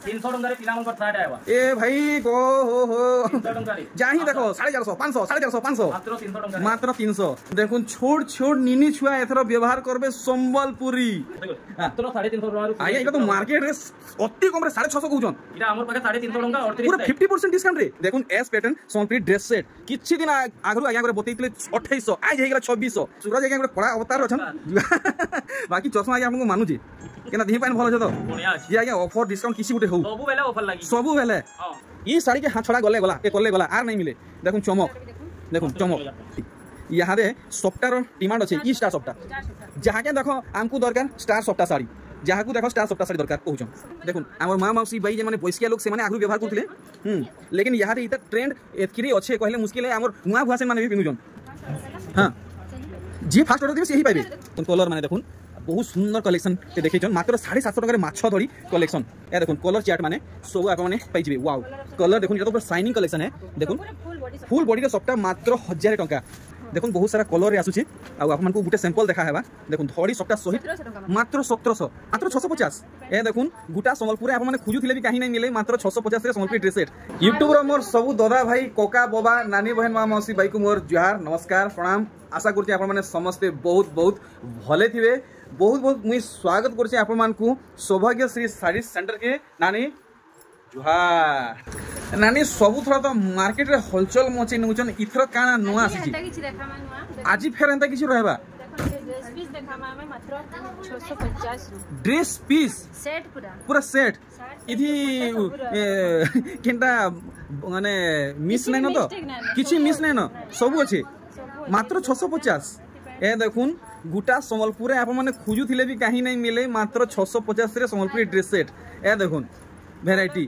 300 टंका रे पिला मन पर साइड आवा ए भाई गो हो 300 टंका रे जाही देखो 450 500 450 500 मात्र 300 टंका रे मात्र 300 देखुन छोट छोट निनी छुआ एथरो व्यवहार करबे संबलपुरी मात्र 350 टंका रे आया इका तो मार्केट रे अति कम रे 650 कहउछन इरा हमर पाके 350 टंका 38 पूरा 50% डिस्काउंट रे देखुन एस पैटर्न संपरी ड्रेस सेट किछि दिन आगरु आया करे बतैतले 2800 आज हे गेला 2600 सूरज आया करे पड़ा अवतार अछन बाकी चश्मा आया हमको मानु छी केना दी पाइन भलो छ तो बढ़िया अछि ये आया ऑफर डिस्काउंट किछि गुटे हो सबु बेला ऑफर लागी सबु बेले हां ई साड़ी के हाथ छड़ा गले गला ए करले गला आर नहीं मिले देखुन चमक देखुन चमक यहाँ दे सप्ताह डिमांड अच्छे ई स्टार सप्ताह जहाँ के देखो आमको दरकार स्टार सप्ताह साड़ी जहाँ को देखो स्टार सप्ताह साड़ी दरकार कहूँ देखुन आम माँ मौसी भाई जो मैंने पैसिया लोग से आगु व्यवहार करते लेकिन यहाँ इतना ट्रेंड एतकी अच्छे कहले मुश्किल है आम नुआ भुआ से मैंने भी पिंधुन हाँ जी फास्ट ऑर्डर देवे से ही पाइबे कलर मैंने देखुन बहुत सुंदर कलेक्शन देखी मात्र 750 टकर माछ धड़ी कलेक्शन ए देखुन कलर चार्ट माने सब आप मैंने पाइबे वाओ कलर देखुन ये तो पूरा शाइनिंग कलेक्शन है देखुन फुल बॉडी सप्ताह मात्र 1000 टंका देखुन बहुत सारा कलर आसुची आपको गोटे सैंपल देखा है देखुन धड़ी सप्ताह सहित मात्र 1700 मात्र 650 ए देखुन गोटा संबलपुर आप मैंने खोजुले भी कहीं नहीं मिले मात्र 650 संबलपुर ड्रेस सेट यूट्यूब मोर सब दादा भाई कोका बोबा नानी बहन माँ मौसी भाई को मोर जुहार नमस्कार प्रणाम आशा करते आप समस्ते बहुत बहुत भले थे बहुत बहुत मुझे स्वागत करछे आपण मानकू सौभाग्य श्री साड़ी सेंटर के नानी जुहार नानी सब थोड़ा तो मार्केट रे हलचल मचे नउचन इथर काना नुआ आसी आज फेर एंता किछि रहबा ड्रेस पीस सेट पूरा सेट इथि केनता माने मिस नै न तो किछि मिस नै न सब अछि मात्र 650 ए देखुन गोटा संबलपुर आप मैंने खोजुले भी कहीं नहीं मिले मात्र 650 रे संबलपुरी ड्रेस सेट ए देखुन भेराइटी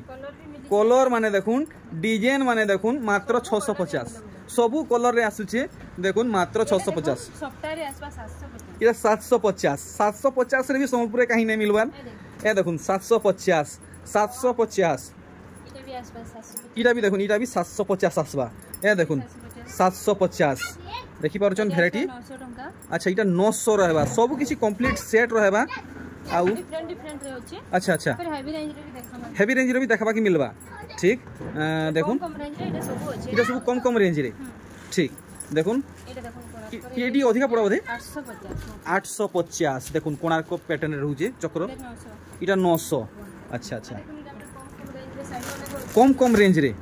कलर माने देखुन डिजाइन माने देखुन मात्र 650 सबू कलर रे आसुचे देखुन मात्र 650 ये 750 रे भी संबलपुर कहीं नहीं मिलवान ए देखुन 750 इटा भी देखुन इटा भी 750 आसबा ए देखुन 750 देखि पारछन भेराइटी अच्छा इटा 900 रहबा सब किछि कंप्लीट सेट रहबा आउ डिफरेंट रे होछि अच्छा अच्छा फिर हेवी रेंज रे भी देखबा कि मिलबा ठीक देखुन इटा सब कम रेंज रे ठीक देखुन एडी अधिका पड़ा बोधे 850 देखुन कोणार्क पैटर्न रहउजे चक्र इटा 900 अच्छा अच्छा कम रेंज रे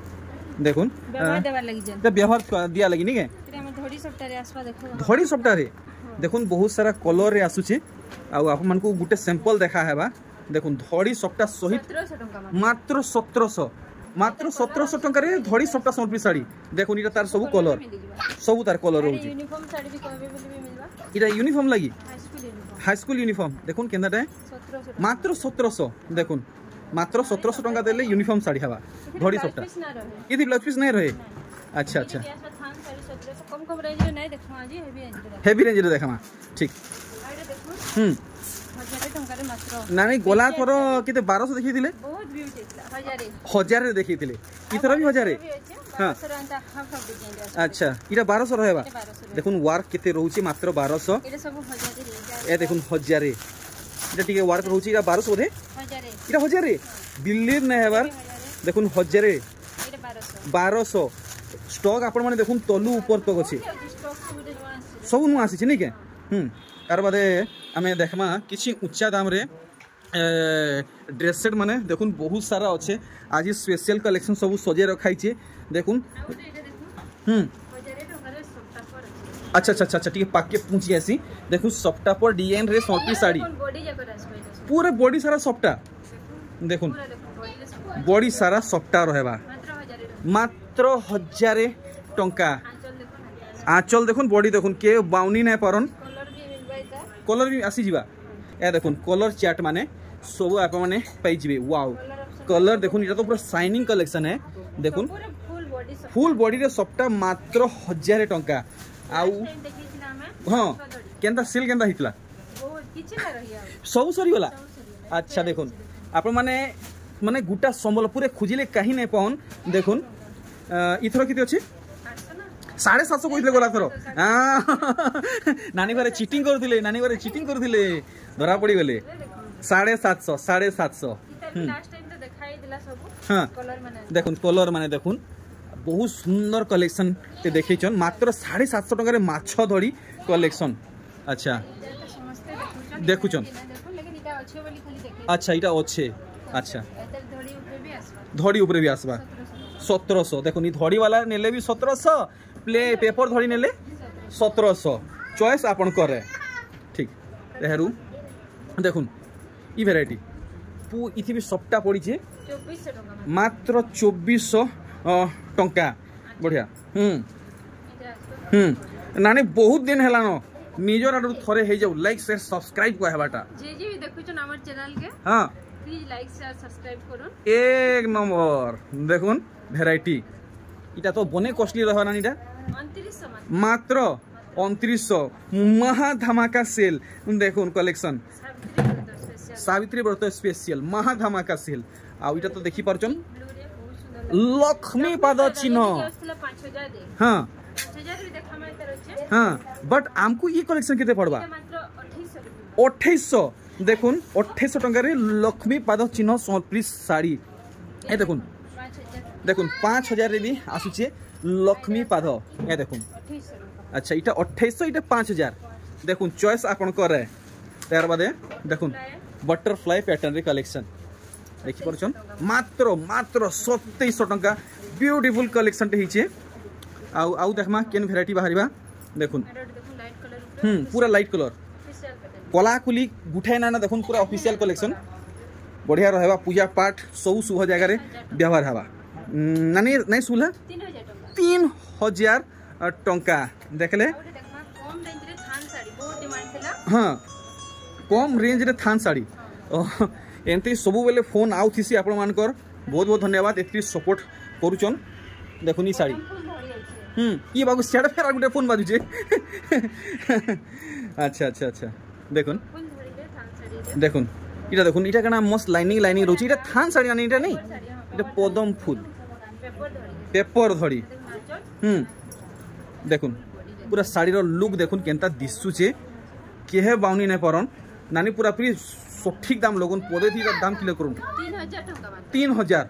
देखुन व्यवहार दिया लगी नहीं धड़ी सप्ताह रे देखुन बहुत सारा कलर रे आसुचे आप मानकू गुटे सैंपल देखा है देखुन धड़ी सप्ताह सहित मात्र 1700 टंका रे धड़ी सप्ताह संबलपुरी साड़ी देखुन इटा तार सब तार कलर रहउची यूनिफॉर्म साड़ी भी कहबे बोली भी मिलबा इटा यूनिफॉर्म लगी हाई स्कूल यूनिफॉर्म देखुन केंदाटा मात्र 1700 देखुन मात्र 1700 टंका देले यूनिफॉर्म साड़ी हवा धड़ी सप्ताह इति ब्लाउज पीस नहीं रहे अच्छा अच्छा कम रेंज रे नहीं देखमा जी हेवी रेंज रे देखमा ठीक नानी गोला थोर केते 1200 देखि दिले बहुत ब्यूटी थिला 1000 रे देखि दिले इथर भी 1000 रे हां अच्छा इटा 1200 रहबा देखुन वर्क केते रहउची मात्र 1200 इटा सब 1000 रे ए देखुन 1000 रे इटा ठीक वर्क रहउची इटा 1200 रे 1000 रे इटा 1000 रे बिलीव नै हेबार देखुन 1000 रे इटा 1200 स्टॉक आपण माने देखुन तलु ऊपर तक अछि सब नु आसी छै नै के तार बादे आमे देखमा किछि उच्चा दाम रे ड्रेस सेट माने देखुन बहुत सारा अच्छे आज स्पेशल कलेक्शन सब सजे रखाई छे देखुन अच्छा अच्छा अच्छा ठीक पाके पूछी आसी देखुन सप्ताह पर डिजाइन रे संपी साड़ी पूरे बॉडी सारा सप्ताह देखुन बॉडी सारा सप्ताह रहबा मात्र 1000 टंका आंचल देखुन बॉडी देखुन के बाउनी नै परन कलर भी आसी जिबा ए देखुन कलर चार्ट माने सब आप माने पाई जिबे वाओ कलर देखुन इटा तो पूरा शाइनिंग कलेक्शन है देखुन फुल बॉडी रे सप्ताह मात्र 1000 टंका आउ हां केंता सेल केंता हितला सब सरी वाला अच्छा देखुन आप माने माने गुटा संबलपुर खोजिले कहीं नहीं पाउन देखुन इथर किते अछि 750 कहते गला थर नानी घरे चीटिंग करथिले धरा पड़ी गले 750 लास्ट टाइम तो देखाई वाला सब हाँ कलर माने देखुन कलर माने देखुन बहुत सुंदर कलेक्शन ते देखैछन मात्र 750 टका रे माछ धड़ी कलेक्शन। अच्छा समस्ते देखुछन देखो लेकिन इटा अच्छे वाली खाली देखे अच्छा इटा अच्छे अच्छा एतर धड़ी ऊपर भी आसबा धड़ी ऊपर भी आसबा 1700 देखुन ई धड़ी वाला नेले भी 1700 प्ले पेपर धड़ी नेले 1700 चॉइस आपन करे ठीक एहरू देखुन ई वैरायटी पू इथि भी सबटा पड़ी छे 2400 टका मात्र 2400 टंका बढ़िया नानी बहुत दिन हेलान निजर आडू थरे हे जाऊ लाइक शेयर सब्सक्राइब कहबाटा जे जे भी देखुछन हमर चैनल के हां प्लीज लाइक शेयर सब्सक्राइब करूँ एक नंबर देखुन वैरायटी इटा तो बने कॉस्टली रहबा नानीटा 2900 मात्र 2900 महा धमाका सेल देखुन कलेक्शन सावित्री व्रत स्पेशल महा धमाका सेल आ इटा तो देखि परछन लक्ष्मी पाद चिन्ह 5000 दे हां 5000 भी देखा मैं तर अच्छे हां बट आमको ये कलेक्शन केते पड़बा मात्र 2800 देखुन 2800 टंका रे लक्ष्मी पाद चिन्ह सम्बलपुरी साड़ी ए देखुन 5000 देखुन 5000 रे भी आसुचे लक्ष्मी पाद ए देखुन 2800 अच्छा इटा 2800 इटा 5000 देखुन चॉइस आपन करे तार बादे देखुन बटरफ्लाई पैटर्न रे कलेक्शन देखि परछन मात्र मात्र 2700 टंका ब्यूटीफुल कलेक्शन टे हिचे आउ देखमा केन वैरायटी बाहरिबा देखुन देखो लाइट कलर ऊपर पूरा लाइट कलर स्पेशल पैटर्न कला कुली गुठाई ना देखुन पूरा ऑफिशियल कलेक्शन बढ़िया रहबा पूजा पाठ सब शुभ जगह रे व्यवहार हबा नानी नै सुला 3000 टका 3000 टंका देखले देखमा कम रेंज रे थान साड़ी बहुत डिमांड थिला हाँ कम रेंज रे थान साड़ी एमती सबु बेले फोन आउ थिसी आपण मानकर बहुत बहुत धन्यवाद एती सपोर्ट करूचन देखुन ई साड़ी ये बाबू सियाडा फेर गुटे फोन बाजू जे अच्छा अच्छा अच्छा देखुन फुल धड़ी रे थान साड़ी देखुन इटा देखुन इटा कना मस्त लाइनिंग लाइनिंग रोची इटा थान साड़ी आनी इटा नहीं इटा पदम फूल पेपर धड़ी देखुन पूरा साड़ी रो लुक देखुन केनता दिसुचे केहे बाउनी नै परन नानी पूरा पूरी सठिक दाम लगन पदे थी दाम किलो करूँ 3000 टका 3000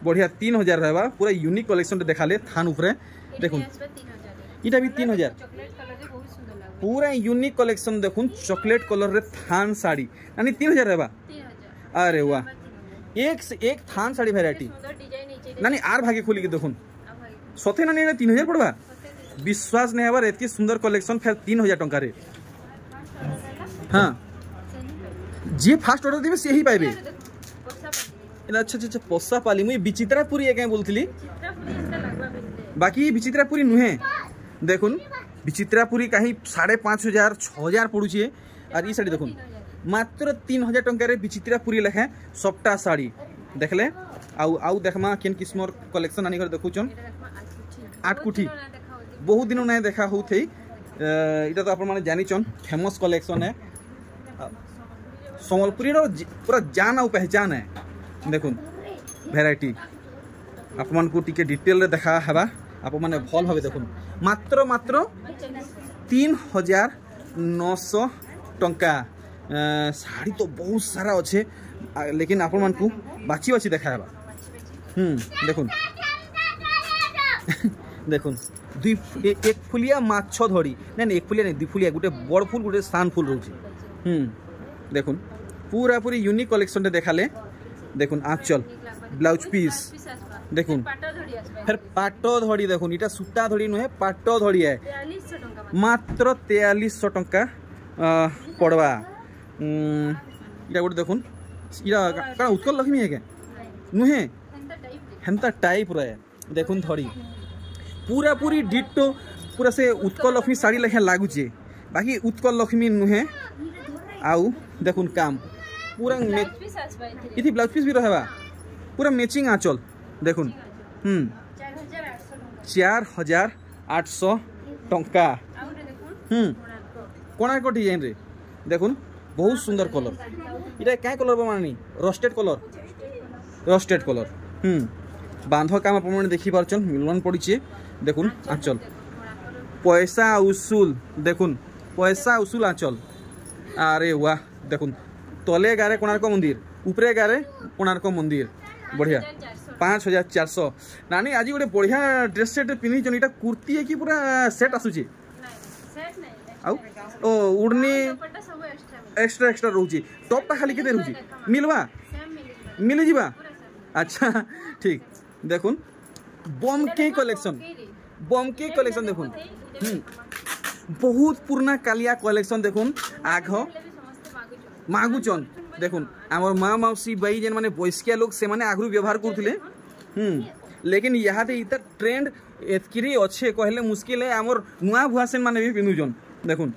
बढ़िया 3000 रहबा पूरा यूनिक कलेक्शन देखाले थान ऊपर देखुन इटा भी 3000 चॉकलेट कलर रे बहुत सुंदर लागो पूरा यूनिक कलेक्शन देखुन चॉकलेट कलर रे थान साड़ी यानी 3000 रहबा 3000 अरे वाह एक से एक थान साड़ी वैरायटी सुंदर डिजाइन नीचे नानी आर भागे खोली के देखुन आ भाई सथे नानी 3000 पड़बा विश्वास नहीं हबार एतकी सुंदर कलेक्शन फिर 3000 टंका रे हाँ जी फास्ट ऑर्डर देबे से ही पाइबे अच्छा अच्छा पोसा पाली मुई विचित्रापुरी एके बोलथली बाकी विचित्रापुरी नुहे देखुन विचित्रापुरी कहीं 5500 6000 पड़ुचे और ई साड़ी देखुन मात्र 3000 टंका रे विचित्रापुरी लेखे सबटा साड़ी देखले आउ देखमा केन किस्मर कलेक्शन आनी कर देखुचन आठकुठी बहुत दिन ना देखा होथै इटा तो आपण माने जानिचन फेमस कलेक्शन है सम्बलपुरी रो पूरा जान और पहचान है देखुन वैरायटी आप मन को टिके डिटेल रे देखा हबा आप माने भल भाबे देखुन मात्र मात्र 3900 टंका साड़ी तो बहुत सारा अच्छे लेकिन आप मन को बाची बाची देखा हबा देखुन देखुन एक फुलिया माछ धड़ी नहीं एक फुलिया नहीं दुई फुलिया गोटे बड़ फुल गोटे सान फुल रोचे देखुन पूरा पूरी यूनिक कलेक्शन देखाले देखुन आंचल ब्लाउज पीस देखुन फिर पाटो धड़ी देखुन इटा सूता धड़ी नुहे पाटो धड़ी है मात्र 4300 टंका पड़वा इटा गोटे देखुन इटा का उत्कल लक्ष्मी है क्या नुहे हेंता टाइप रहे देखुन धड़ी पूरा पूरी डिटो पूरा से उत्कल लक्ष्मी साड़ी लेखे लागुचे बाकी उत्कल लक्ष्मी नुहे आउ देखुन काम पूरा इथि ब्लाउज पीस भी रहबा पूरा मैचिंग आंचल देखुन 4800 टंका कोणार्क डिजाइन रे देखुन बहुत सुंदर कलर इटा क्या कलर मानी रस्टेड कलर बांध काम आप देखी पारछन मिलन पड़ीचे देखुन आंचल पैसा उसूल देखुन पैसा उसूल आंचल अरे वाह देखुन तले गारे कोणार्क मंदिर ऊपरे गारे कोणार्क मंदिर बढ़िया 5400 नानी आज गोटे बढ़िया ड्रेस सेट पिंधि इटा कुर्ती है कि पूरा सेट आसुची आउ ओ उड़नी एक्स्ट्रा एक्स्ट्रा रोची टॉपटा खाली केते रोची मिलवा मिली जीवा अच्छा ठीक देखुन बमके कलेक्शन देखुन बहुत पुराना कालिया कलेक्शन देखुन आघ मागुचन देखुन आमर माँ मौसी बाई जेन माने बयस्किया लोग से माने आगु व्यवहार करथिले लेकिन यहाँ इतना ट्रेंड एतकिरी अच्छे कहले मुश्किल है आमर नुआ भुआसेन माने भी पिंधुचन देखुन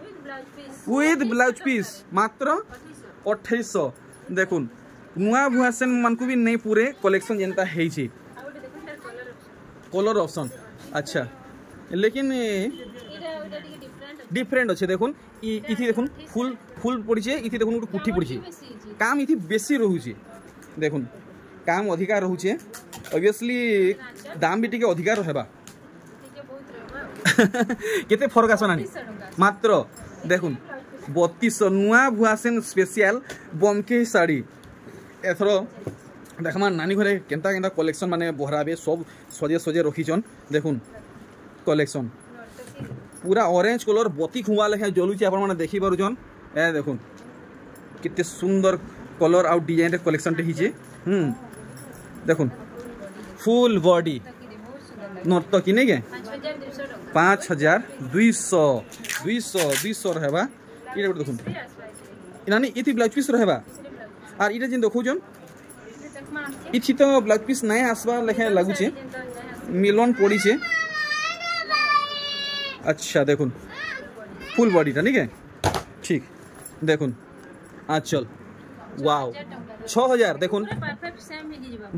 विथ ब्लाउज पीस मात्र 2800 देखुन नुआ भुआसेन मान को भी नहीं पूरे कलेक्शन जेनता है कलर ऑप्शन अच्छा लेकिन डिफरेंट अच्छे देखुन इथि देखुन फुल फुल पड़े इथि देखुन गोटे कुठी पड़े काम इथि बेसी रोचे देखुन काम अधिका रोचे ऑब्वियसली दाम भी टिके अधिका रहबा केते फरक आसनानी मात्र देखुन 3200 नुआ भुआसेन स्पेशल बमके साड़ी एथर देखमा नानी घरे केनता केनता कलेक्शन माने बहराबे सब सजे सजे रखीचन देखुन कलेक्शन पूरा ऑरेंज कलर बती खुआ लेखे जलुचे आपण माने देखि पारुचन ए देखुन कितने सुंदर कलर आउ डिजाइन रे कलेक्शन टे हिचे देखुन फुल बॉडी नर्तकी नहीं के 5200 रहबा इटा देखुन इनानी इथि ब्लाउज पीस रहबा आर इटा जिन देखुचन इथि तो ब्लाउज पीस नहीं आसबा लेखे लागुचे मिलन पड़ी छे अच्छा देखुन फुल बॉडी टा नहीं के ठीक देखुन आंचल वाओ 6000 देखुन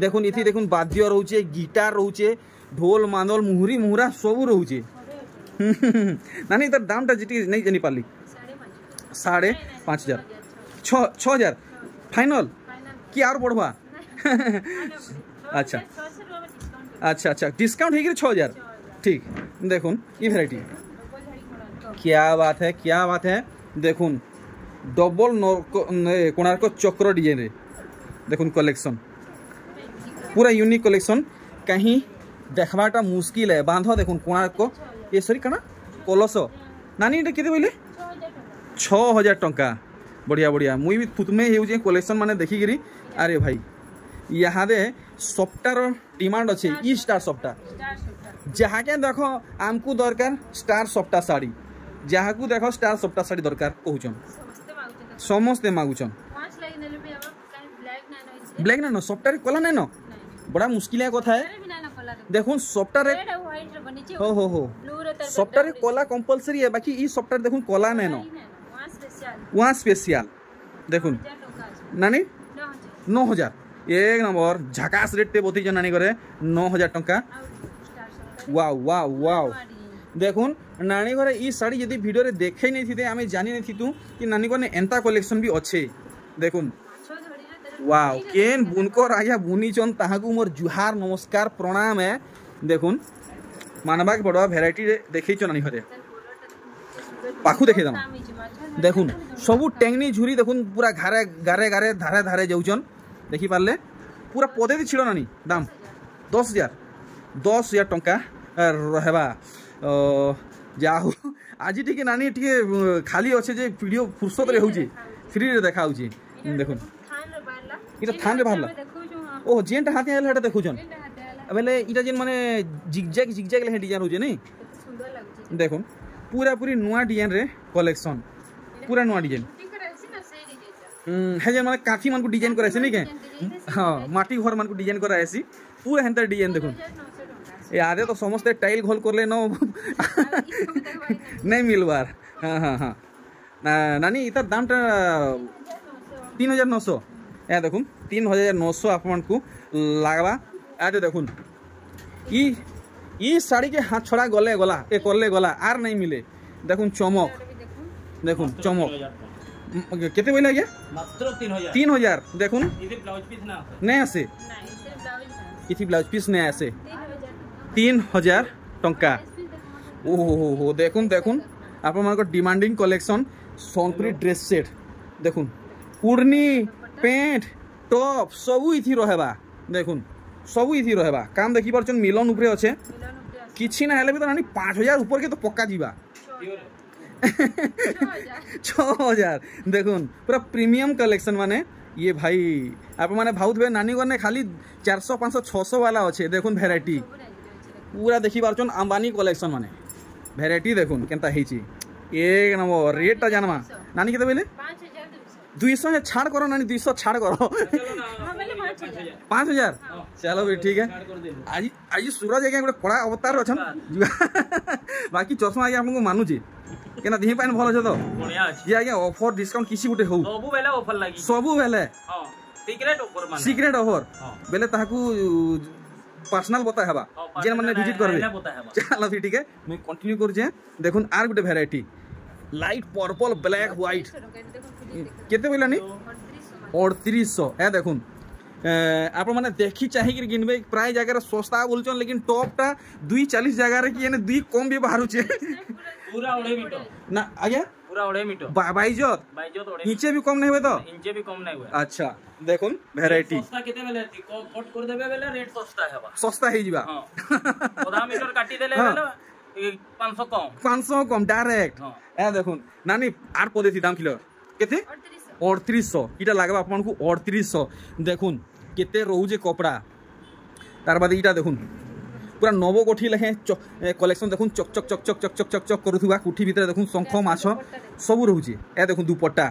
देखुन इथि देखुन वाद्य रोचे गिटार रोचे ढोल मांदल मुहुरी मुहुरा सब रोचे नानी तर दाम टा जिटी नहीं जानी पाली 5500 6000 फाइनल कि और बढ़वा अच्छा अच्छा अच्छा डिस्काउंट है 6000 ठीक देखुन ये वैरायटी क्या बात है देखुन डबल कोणार्क चक्र डिजाइन रे देखुन कलेक्शन पूरा यूनिक कलेक्शन कहीं देखवाटा मुश्किल है बांध देखुन कोणार्क ये सॉरी कना कलश नानी एटा केते बोले 6000 टंका बढ़िया बढ़िया मुई भी थुतमे हेउजे कलेक्शन माने देखि गिरी अरे भाई यहाँ दे सफ्टार डिमांड अच्छे ई स्टार सफ्टा जहाँ के देखो आमको दरकार स्टार सफ्टा साड़ी जहाँ को देखो स्टार सफ्टा साड़ी दरकार कहूचन समस्ते मागुचन ब्लैक ना सफ्टार कला ना बड़ा मुश्किल कथा है देखुन सफ्टार हो सफ्टार कला कंपलसरी है बाकी ई सफ्टार देखुन कला ना वहाँ स्पेशल देखुन नानी 9000 एक नंबर झकास रेट टे बती नानी करे 9000 टंका वाव वाव वाव देखुन नानी घरे ई साड़ी यदि वीडियो रे देखे नहीं थी आमे जानी नहीं थी तू कि नानी को ने एंता कलेक्शन भी अच्छे देखुन वाव केन बुनकर आया बुनीचन ताहाकू मोर जुहार नमस्कार प्रणाम है देखुन मानबा के बड़वा वैरायटी देखैछ नानी घरे पाखु देखे दम देखुन सबु टेंगनी झुरी देखुन पूरा घारे गारे गारे धारे धारे जाउचन देखि पारले पूरा पदे छिड़ नानी दाम 10000 टंका रहबा जाहु आज टी नानी टी खाली अच्छे जे वीडियो फुर्सत रे होची फ्री रे देखा होची देखुन इटा थान रे बाहरला ओ जेंटा हाथे आला हटा देखुचन बेले इटा जेन माने जिगजैग ले डिजाइन होचे नहीं देखुन पूरा पूरी नुआ डिजाइन रे कलेक्शन पूरा नुआ डिजाइन है जे माने काफी मन को डिजाइन कराइसे नहीं के हां माटी घर मन को डिजाइन कराइसी पूरा हेंता डिजाइन देखुन ए आदे तो समस्त टाइल घोल करले न नहीं मिलवार हाँ हाँ हाँ नानी इतार दाम टा 3900 ए देखुन 3900 आपन को लागबा आदे देखुन ई साड़ी के हाथ छोड़ा गले गला ए करले गला आर नहीं मिले देखुन चमक देखुन चमक केते बोला गया मात्र 3000 देखुन इथे ब्लाउज पीस ना नहीं आसे इथि ब्लाउज पीस नहीं आसे 3000 टंका ओहो देखुन देखुन आप demanding collection Sonpuri dress set देखुन उड़नी पेंट टॉप सबू इथि रहबा দেখুন সবু ইথি রহবা কাম দেখি পারছন মিলন উপরে আছে মিলন উপরে আছে কিছু না হলে বি তো নানি 5000 উপর কে তো পক্কা ଯିବା 6000 দেখুন পুরা প্রিমিयम कलेक्शन माने ये भाई आप माने भाउथबे नानी गने खाली 400 500 600 वाला अच्छे देखुन वैरायटी पूरा देखि पारछन अंबानी कलेक्शन माने वैरायटी देखुन केनता हेची एक नंबर रेट ता जानवा नानी केते बेले 200 है छाड़ करो नानी 200 छाड़ करो हां बोले 5000 5000 चलो भी ठीक है आज आज सूरज आगे गोटे कड़ा अवतार अछन बाकी चश्मा आगे आपको मानु छी केना दिही पाइन भल छ तो बढ़िया अछि ये आगे ऑफर डिस्काउंट किसी गुटे हो सबु बेले ऑफर लागी सबु बेले हां सीक्रेट ऑफर माने सीक्रेट ऑफर हां बेले ताहाकू पर्सनल बता हबा जेन माने विजिट करबे चलो भी ठीक है मैं कंटिन्यू कर जे देखुन are Gute variety light purple black white केते बोला नी 3800 ए देखुन आप माने देखी चाहे कि गिनबे प्राय जगह सस्ता बोलछन लेकिन टॉप टा 240 जगह रे कि यानी 2 कम भी बाहर छे पूरा 2.5 मीटर ना आगे पूरा 2.5 मीटर बाईजत 2.5 नीचे भी कम नहीं हुए तो इंचे भी कम नहीं हुए अच्छा देखुन वैरायटी सस्ता केते बेले कट कर देबे बेले रेट सस्ता हेबा सस्ता ही जीवा हां आधा मीटर काटी देले बेले 500 कम 500 कम डायरेक्ट ए देखुन नानी आर पदे थी दाम किलो केते 3800 इटा लागबा आपन को 3800 देखुन केते रहउजे कपड़ा तार बाद इटा देखुन पूरा नवो कोठी लेखे कलेक्शन देखुन चक चक चक चक चक चक चक चक करूथुवा कोठी भीतर देखुन शंख माछ सब रहउजे ए देखुन दुपट्टा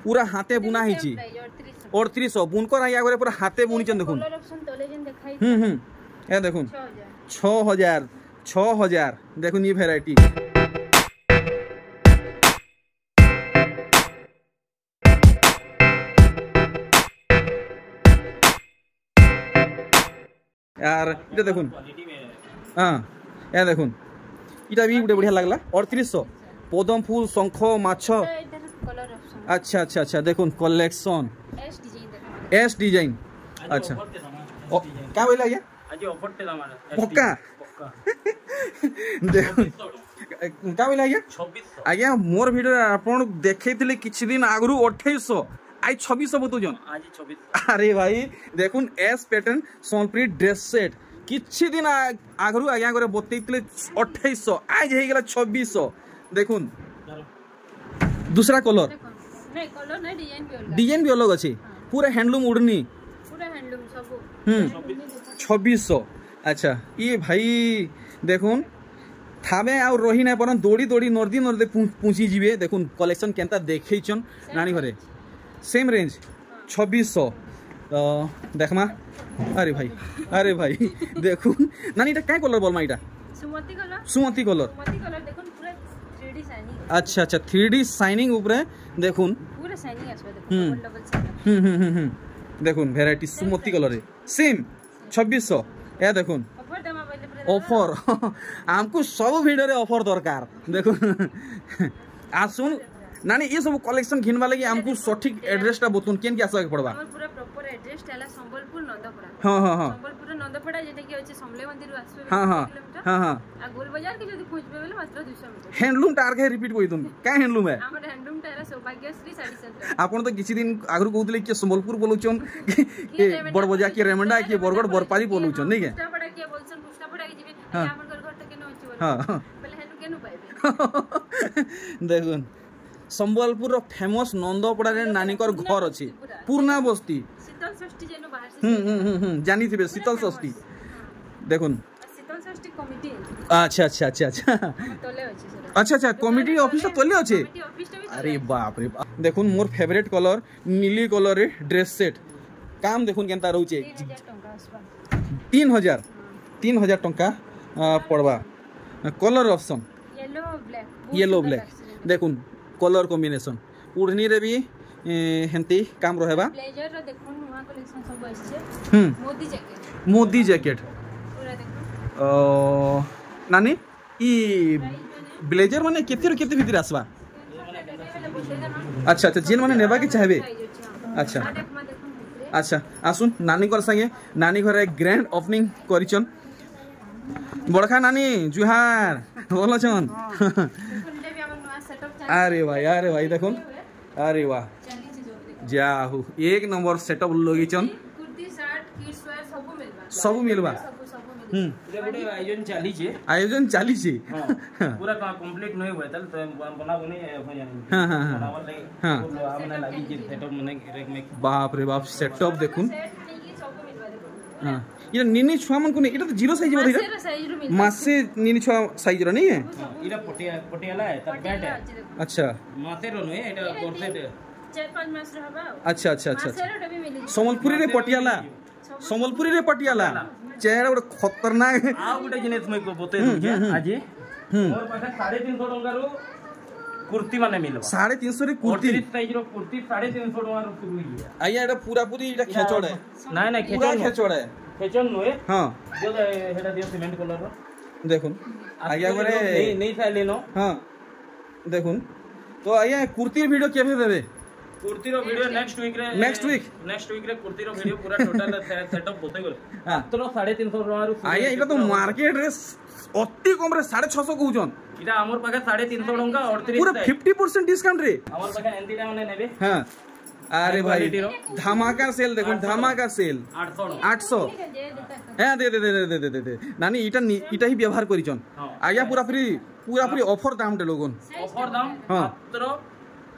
पूरा हाथे बुना हिची 3800 बुनकर आया गरे पूरा हाथे बुनीचन देखुन कलर ऑप्शन तले जन देखाई ए देखुन 6000 देखुन ये वैरायटी यार इटा देखुन हाँ या देखुन इटा भी गोटे बढ़िया लगला 3800 पदम फूल शंख माछ कलर ऑप्शन अच्छा अच्छा अच्छा देखुन कलेक्शन एस डिजाइन अच्छा क्या बोला ये आज ऑफर ते दाम पक्का देखुन क्या बोला ये 2600 आज्ञा मोर वीडियो आपण देखैथिले किछि दिन आगरु 2800 आई 2600 बतुजन आज 2600 अरे भाई देखुन एस पैटर्न सोनप्री ड्रेस सेट किछि दिन आगरु आज्ञा करे बतैथिले 2800 आज हे गेला 2600 देखुन दूसरा कलर नहीं कलर नहीं डिजाइन भी अलग अछि पूरा हैंडलूम उड़नी पूरा हैंडलूम सब 2600 अच्छा ये भाई देखुन थामे आ रही ना पर दौड़ी दौड़ी नर्दी नर्दी पहुंची जीवे देखुन कलेक्शन केनता देखैछन नानी घरे सेम रेंज 2600 देखमा अरे भाई देखुन नानी इटा काय कलर बोलमा इटा सुमती कलर देखुन पूरा 3D शाइनिंग अच्छा अच्छा 3D शाइनिंग ऊपर देखुन पूरा शाइनिंग आछबे देखुन डबल सेट देखुन वैरायटी सुमती कलर रे सेम 2600 ए देखुन ऑफर दमा पहले पूरा ऑफर हमको सब वीडियो रे ऑफर दरकार देखुन आसुन नानी ये सब कलेक्शन घिनवा लगी हमको सठिक एड्रेस ता बतुन केन के आसा के पड़बा हमर पूरा प्रॉपर एड्रेस टाला संबलपुर नंदपड़ा हां संबलपुर नंदपड़ा जेटा कि होचे समले मंदिर आसबे हां आ गोल बाजार के जदी पहुंचबे बेले मात्र 200 मीटर हैंडलूम टार के रिपीट कोइ तुम का हैंडलूम है हमर हैंडलूम टारा सौभाग्यश्री साड़ी सेंटर आपन तो किछि दिन आगु कहउतले कि संबलपुर बोलुचन के बड़बजा के रेमंडा के बरगड़ बरपाली बोलुचन नहीं के पुष्टापड़ा के बोलछन पुष्टापड़ा के जिबे हमर घर त केनो होची बोल हां पहले हेनु केनु पाइबे देखुन संबलपुर फेमस नंदपड़ा रे नानीकर घर अछि पूर्णा बस्ती शीतल षष्ठी जेनु बाहर से जानी थिबे शीतल षष्ठी देखुन शीतल षष्ठी कमिटी अच्छा अच्छा अच्छा अच्छा तले होची सर अच्छा अच्छा कमिटी ऑफिस तो तले अछि कमिटी ऑफिस टा भी अरे बाप रे बाप देखुन मोर फेवरेट कलर नीली कलर रे ड्रेस सेट काम देखुन केनता रहउचे 3000 टंका पड़वा कलर ऑप्शन येलो ब्लैक देखुन कलर कॉम्बिनेशन उड़नी रे भी हेंती काम रहेबा ब्लेजर रो देखुन वहां कलेक्शन सब आछे मोदी जैकेट पूरा देखुन नानी ई ब्लेजर माने केते भीतर आसबा अच्छा अच्छा जेन माने नेबा के चाहबे अच्छा अच्छा आसुन नानी कर संगे नानी घरे ग्रैंड ओपनिंग करिचन बड़खा नानी जुहार बोलो छन अरे भाई देखुन अरे वाह जाहू एक नंबर सेटअप लगिचन कुर्ती शर्ट किड्स वेयर सब सब मिलवा ये गोटे आयोजन चली छे आयोजन चलीছে पूरा कंप्लीट नहीं हुआ तल तो बना बनी हो जानी हाँ हाँ हाँ बनावर नहीं हाँ। हमने लगी जे सेटअप मने रेक में बाप रे बाप सेटअप देखुन हाँ ये निनी छुआ मन को नहीं इटा तो जीरो साइज बोल रहा मासे निनी छुआ साइज रो नहीं है इरा पटियाला है तर पैंट है अच्छा मासे रो नहीं एटा कोर्सेट 4-5 मास रहबा अच्छा अच्छा अच्छा अच्छा मासेर भी मिली सम्बलपुरी रे पटियाला सम्बलपुरी रे पटियाला चेहरा गोटे खतरनाक आ गोटे जिनिस मैं बते दूचे आज मोर पाखे 350 टंका रो कुर्ती माने मिलबा 350 रे कुर्ती 38 साइज रो कुर्ती 350 टंका रो शुरू हुई है आया एटा पूरा पूरी एटा खेचड़ है नहीं नहीं पूरा खेचड़ है खेचन नुए हां जो हेडा दियो सीमेंट कलर रो देखुन आया गोरे नहीं साइले नो हां देखुन तो आया कुर्ती वीडियो केबे देबे कुर्ती रो वीडियो नेक्स्ट वीक रे कुर्ती रो वीडियो पूरा टोटल सेटअप होते गले हां तो 350 टंका रो आया एटा तो मार्केट रे अति कम रे 650 कहउजन इटा हमर पाखे 350 टंका 38 पूरा 50% डिस्काउंट रे हमर पाखे एंटी टाइम ने नेबे हां अरे भाई क्वालिटी रो धमाका सेल देखुन धमाका सेल 800 হ্যাঁ দে দে দে দে দে দে দে নানি এটা ही व्यवहार करिचन आया पूरा फ्री ऑफर दाम दे लोगन ऑफर दाम हां मात्र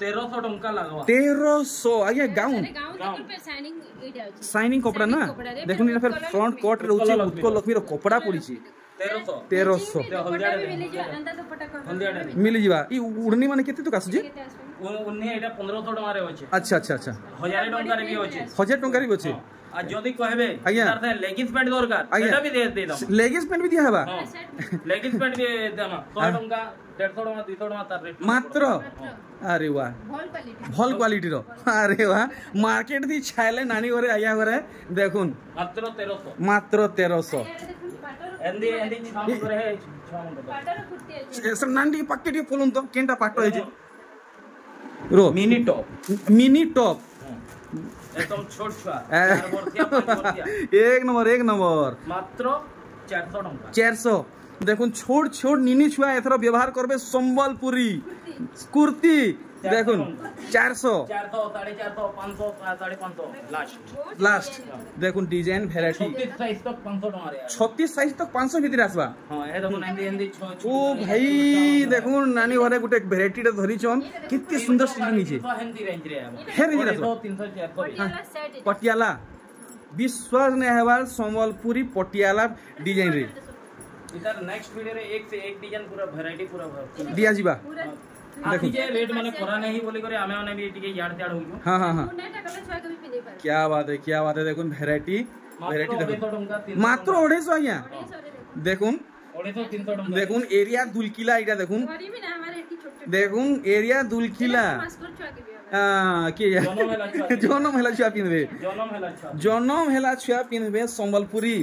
1300 टंका लागवा 1300 आया गाउन गाउन पे साइनिंग इडा अछि साइनिंग कपड़ा ना देखुन इना फिर फ्रंट कोट रहउची उत्कल लक्ष्मी रो कपड़ा पड़ीची 1300 दुपट्टा भी मिली जो अंदा दुपट्टा कर मिली जीवा ई उड़नी माने केते तो कासुजी उन्ने एटा 1500 टंका रे होचे अच्छा अच्छा अच्छा 1000 टंका रे भी होचे 1000 टंका री बचे आ जदी कहबे आज्ञा। तार लेगिंग्स पैंट दरकार एटा भी दे दम लेगिंग्स पैंट भी दिया हेबा लेगिंग्स पैंट भी देमा 100 टंका 150 टंका 200 टंका तार रेट मात्र अरे वाह भल क्वालिटी रो अरे वाह मार्केट दी छायले नानी घरे आया घरे देखुन मात्र 1300 मात्र 1300 एंदी छाम करे है छाम करे सब नांडी पक्के टी खोलुन तो केंटा पाटो है जे रो मिनी टॉप एकदम छोट छुआ 4 वर्षिया 5 वर्षिया एक नंबर मात्र 400 टंका 400 देखुन छोट छोट निनी छुआ एथरो व्यवहार करबे संबलपुरी कुर्ती देखुन 400 400 450 500 550 लास्ट देखुन डिजाइन वैरायटी 36 साइज तक 500 टंका रे 36 साइज तक 500 भीतर आसबा हां ए देखुन एंदी ओ भाई देखुन नानी घरे गुटे वैरायटी रे धरिचन कितने सुंदर स्टिचिंग नीचे हेंदी रेंज रे हे रेंज रे 300 400 पटियाला विश्वास ने हेबार संबलपुरी पटियाला डिजाइन रे इधर नेक्स्ट वीडियो रे एक से एक डिजाइन पूरा वैरायटी पूरा दिया जीवा देखो जे रेट माने करा नहीं बोली करे हमें ने भी टिके याड त्याड होइयो हां हां हां उन्हें कलर छुआ के भी पिने पर क्या बात है देखुन वैरायटी मात्र मात्र 250 आया देखुन 250 300 टंका देखुन एरिया दुलकिला इटा देखुन घरी में ना हमारे एटी छोटे देखुन एरिया दुलकिला मास्कर छुआ के भी के जनम हेला छुआ पिनबे जनम हेला छुआ पिनबे संबलपुरी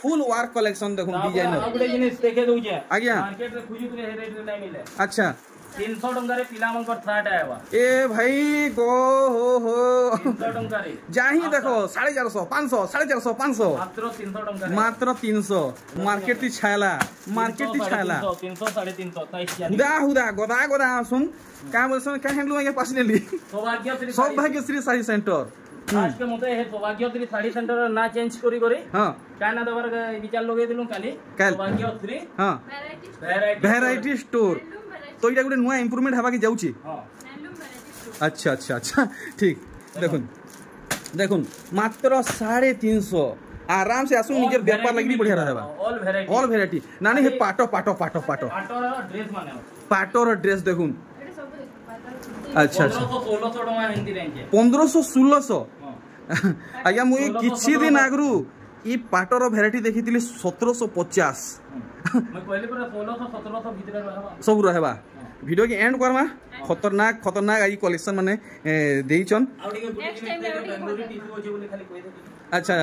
फुल वर्क कलेक्शन देखुन डिजाइनर आगुडे जिनिस देखे दउजे आज्ञा मार्केट रे खुजी करे हे रेट रे नहीं मिले अच्छा 300 टंका रे पिला मन कर फ्लैट आएबा ए भाई गो हो 300 टंका रे जाही देखो 450 500 450 500 मात्र 300 टंका रे मात्र 300 मार्केट ती छायला 300 350 हुदा गदा सुन का बोलसन का हैंडलू ये पास नेली सौभाग्यश्री साड़ी सेंटर आज के मते हे सौभाग्यश्री साड़ी सेंटर ना चेंज करी हां का ना दबर विचार लगे दिलु काली सौभाग्यश्री हां वैरायटी स्टोर तो इटा गुटे नुआ इंप्रूवमेंट हवा के जाउची हां अच्छा ठीक देखुन मात्र 350 आराम से आसु निजर व्यापार लगी बढ़िया रहबा ऑल वैरायटी नानी हे पाटो ड्रेस माने पाटो ड्रेस देखुन अच्छा 1600 टका हिंदी रेंज 1500 1600 आज्ञा मुई किछि दिन आगरु ई पाटोर वैरायटी देखितिली 1750 मैं पहले पर 1600 1700 भीतर रहबा सब रहबा वीडियो के एंड करमा खतरनाक आई कलेक्शन माने देइचन अच्छा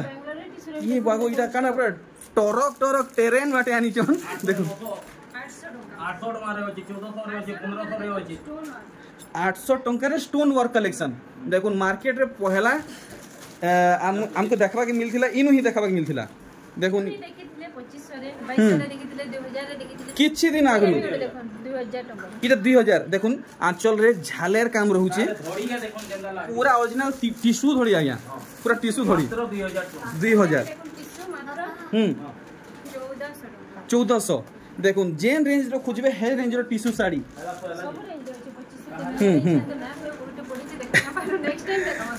ये बागो इटा काना पूरा टरक टेरेन बाटे आनीचन देखो 800 टका रे होची 1400 रे होची 1500 रे होची 800 टंका रे स्टोन वर्क कलेक्शन देखो मार्केट रे पहला हमको देखबा के मिलथिला इनु ही देखबा के मिलथिला देखो देखितले 2500 रे 2200 रे देखितले 2000 रे देखितले किछि दिन आगु 2000 टका इटा 2000 देखुन आंचल रे झालेर काम रहउची धोड़ी के देखन जेंदा लागे पूरा ओरिजिनल टिश्यू धोड़ी आया पूरा टिश्यू धोड़ी मात्र 2000 2000 टिश्यू मात्र 1400 देखो जेन रेंज रो खोजबे हे रेंज रो टिश्यू साड़ी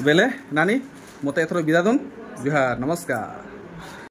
बेले नानी मते एथरो विदा दन जुहार नमस्कार।